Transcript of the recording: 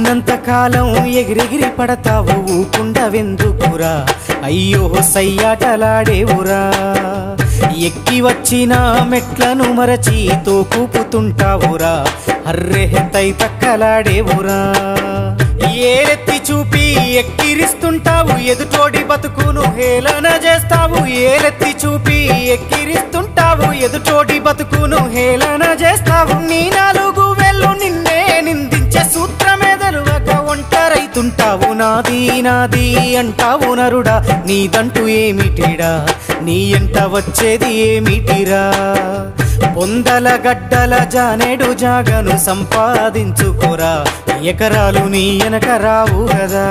ఉన్నంత కాలం ఎగిరెగిరి పడతావు ఊకుండవెందుకురా అయ్యో సయ్యాటలాడేవురా ఎక్కి వచ్చిన మెట్లను మరచి తోకూపుతుంటావురా అర్రె తై తక్కలాడేవురా ఏలెత్తి చూపి ఎక్కిరిస్తుంటావు ఎదుటోడి బతుకును హేళన చేస్తావు ఏలెత్తి చూపి ఎక్కిరిస్తుంటావు ఎదుటోడి బతుకును హేళన చేస్తావు నీ నాలుగు వేళ్ళు నిన్నే నిందించే సూత్రమేదలువక ఒంటరైతుంటావు నాది నాది అంటావు నరుడా నీదంటూ ఏమిటిడా నీ ఎంట వచ్చేది ఏమిటిరా పొందల గడ్డల జానేడు జాగను సంపాదించుకోరా ఎకరాలు నీ వెనక రావు కదా